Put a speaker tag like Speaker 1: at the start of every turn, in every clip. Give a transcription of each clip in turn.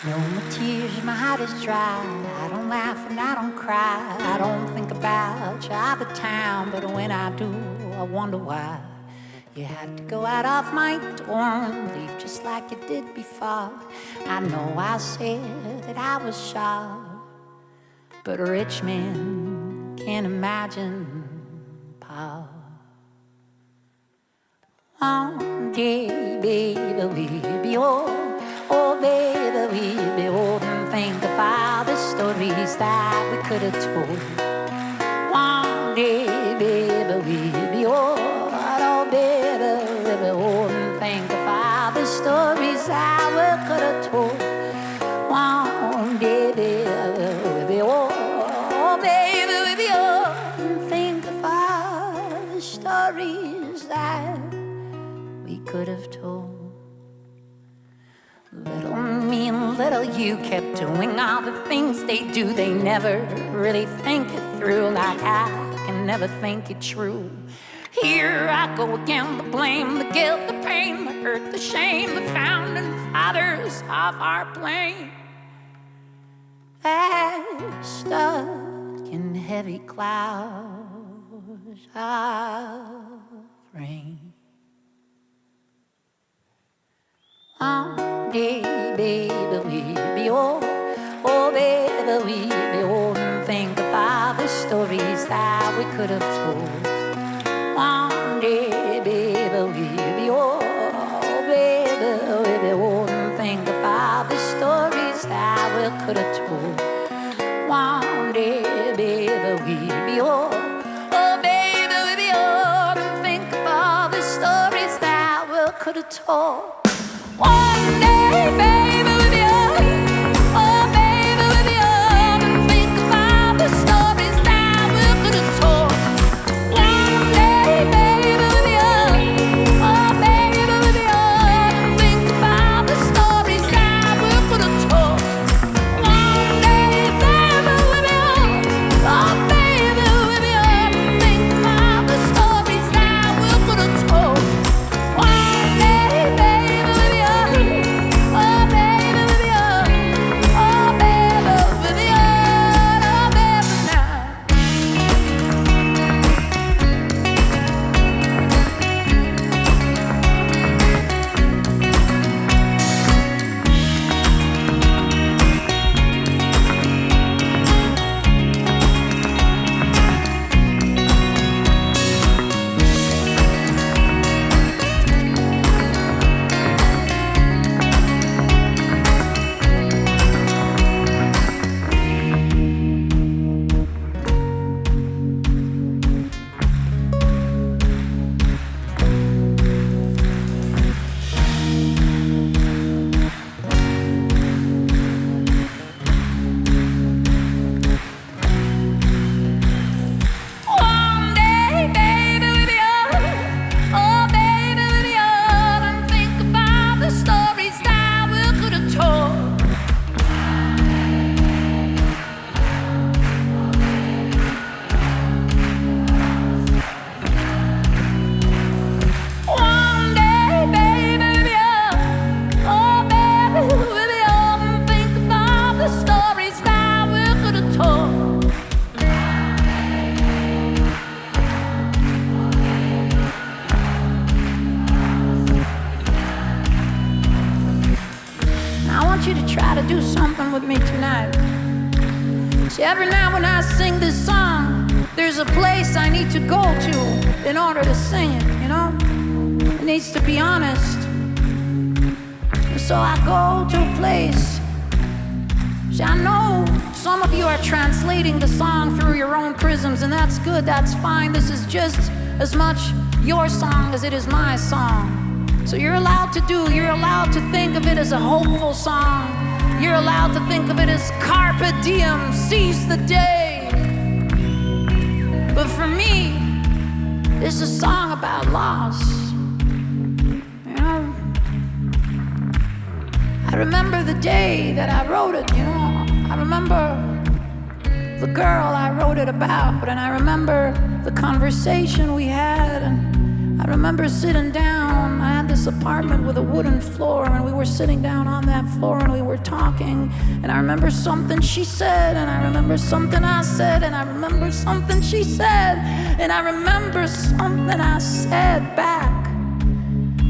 Speaker 1: No more tears, my heart is dry. I don't laugh and I don't cry. I don't think about you out of town, but when I do, I wonder why you had to go out of my door and leave just like you did before. I know I said that I was shy, but a rich man can't imagine power. One day, baby, we'll be old. Oh, baby, we'll be old and think of all the stories that we could have told. One day, baby, we'll be old. Oh, baby, we'll be old and think of all the stories that we could have told. One day, baby, we'll be old. Oh, baby, we'll be old and think of all the stories that we could have told. Little me and little you kept doing all the things they do. They never really think it through, like I can never think it true. Here I go again, the blame, the guilt, the pain, the hurt, the shame, the founding fathers of our blame. They're stuck in heavy clouds of rain. One day, baby, we'll be old. Oh, baby, we'll be old and think of all the stories that we could have told. One day, baby, we'll be old. Oh, baby, we'll be old and think of all the stories that we could have told. One day, baby, we'll be old. Oh, baby, we'll be old and think of all the stories that we could have told. One day, baby, we'll be old. Oh, baby, we'll be old and think of all the stories that we could have told. One day, baby, we'll be old. Oh, baby, we'll be old and think of all the stories that we could have told. One day, baby, we'll be old. Oh, baby, we'll be old and think of all the stories that we could have told. One day, baby. tonight. See, every night when I sing this song, there's a place I need to go to in order to sing it, you know? It needs to be honest. And so I go to a place. See, I know some of you are translating the song through your own prisms, and that's good, that's fine. This is just as much your song as it is my song. So you're allowed to think of it as a hopeful song. You're allowed to think of it as carpe diem, seize the day. But for me, it's a song about loss. You know, I remember the day that I wrote it, you know. I remember the girl I wrote it about, and I remember the conversation we had, and I remember sitting down. I had this apartment with a wooden floor, and we were sitting down on that floor and we were talking, and I remember something she said, and I remember something I said, and I remember something she said, and I remember something I said back.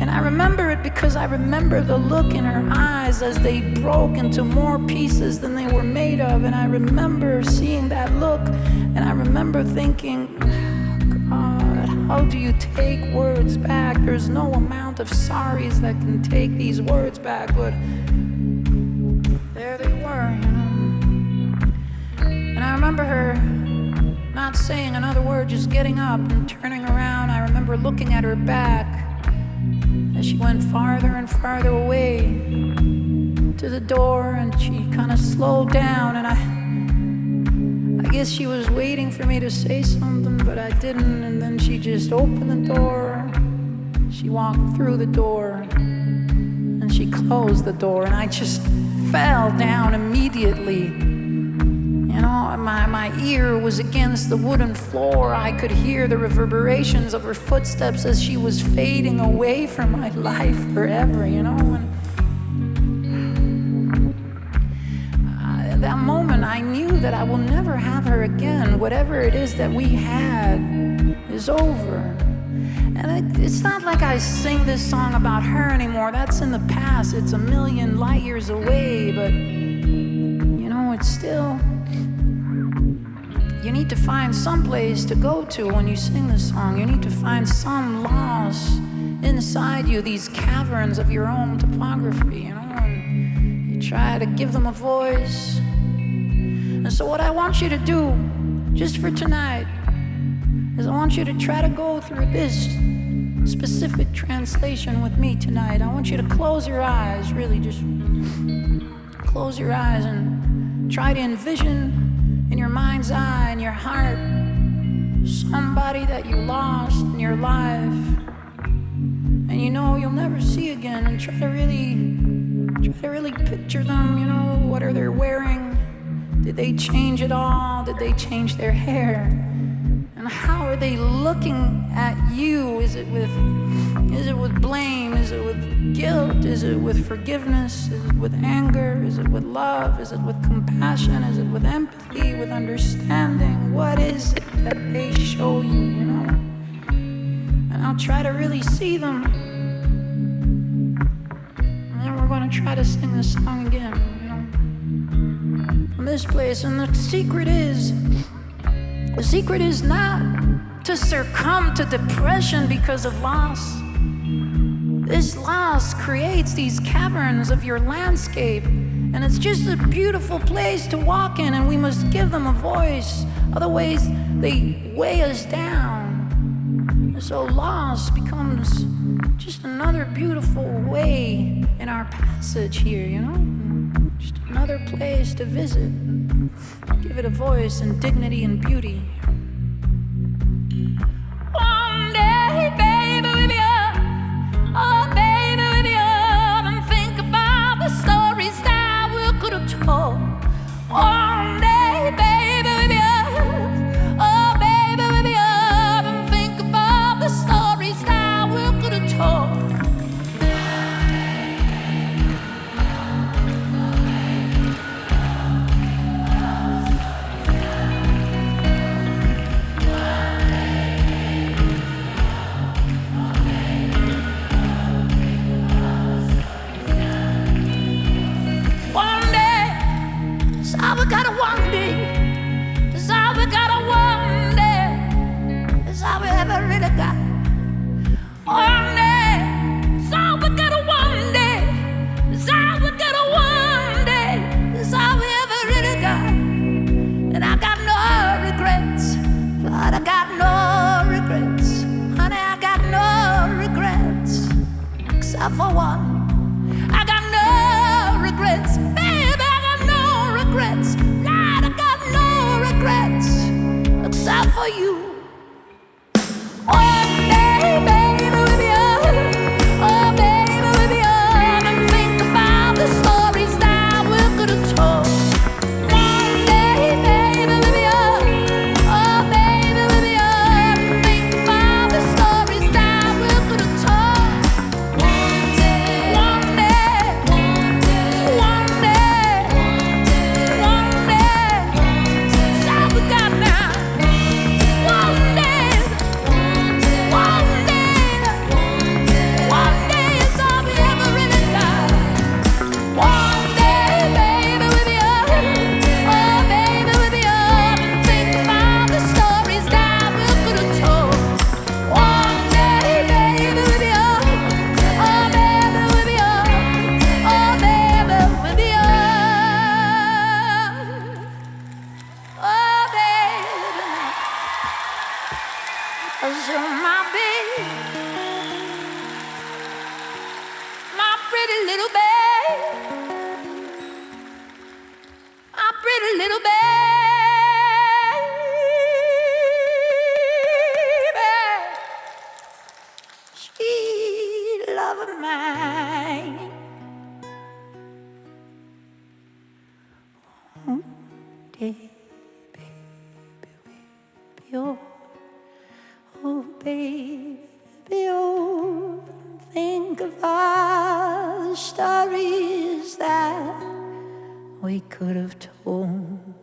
Speaker 1: And I remember it because I remember the look in her eyes as they broke into more pieces than they were made of. And I remember seeing that look, and I remember thinking, God, how do you take words back? There's no amount of sorries that can take these words back. But there they were, you know. And I remember her not saying another word, just getting up and turning around. I remember looking at her back as she went farther and farther away to the door, and she kind of slowed down, and I guess she was waiting for me to say something, but I didn't. And then she just opened the door, she walked through the door, and she closed the door, and I just fell down immediately. You know, my ear was against the wooden floor. I could hear the reverberations of her footsteps as she was fading away from my life forever, you know. And at that moment, I knew that I will never have her again. Whatever it is that we had is over. And it's not like I sing this song about her anymore. That's in the past. It's a million light years away, but, you know, it's still... You need to find some place to go to when you sing this song. You need to find some loss inside you, these caverns of your own topography, you know, and you try to give them a voice. And so what I want you to do, just for tonight, is I want you to try to go through this specific translation with me tonight. I want you to close your eyes, really just close your eyes and try to envision in your mind's eye, in your heart, somebody that you lost in your life and you know you'll never see again, and try to really picture them. You know, what are they wearing? Did they change it all? Did they change their hair? And how are they looking at you? Is it with blame? Is it with guilt? Is it with forgiveness? Is it with anger? Is it with love? Is it with compassion? Is it with empathy, with understanding? What is it that they show you, you know? And I'll try to really see them. And then we're going to try to sing this song again, you know, from this place. And the secret is not to succumb to depression because of loss. This loss creates these caverns of your landscape, and it's just a beautiful place to walk in, and we must give them a voice. Otherwise, they weigh us down. And so loss becomes just another beautiful way in our passage here, you know? Just another place to visit. Give it a voice and dignity and beauty. One day, baby, we'll be up. Oh, baby, we'll be up and think about the stories that we could have told. One day, baby, we'll be up. Oh, baby, we'll be up and think about the stories that we could have told. That's all we gotta one day. That's all we gotta one day. That's all we ever really got. One day. That's all we gotta one day. That's all we gotta one day. That's all we ever really got. And I got no regrets. But I got no regrets. Honey, I got no regrets. Except for one. I got no regrets. Baby, I got no regrets. Lord, I got no regrets. Except for you. One day, baby, we'll be up. Oh, baby, we'll be up. And think about the stories that we could have told. One day, baby, we'll be up. Oh, baby, we'll be up. And think about the stories that we could have told. One day, one day, one day, one day, one day. That's all we got now. One day, one day, one day is all we ever really got. One day, baby, we'll be up. Oh, baby, we'll be up. And think about the stories that we could have told. One day, baby, we'll be up. Oh, baby, we'll be up. Oh, baby, we'll be up. Oh, baby, 'cause you're my baby, my pretty little baby, my pretty little baby, sweet love of mine. One day, baby, we'll be yours. Oh, baby, oh, think of all the stories that we could have told.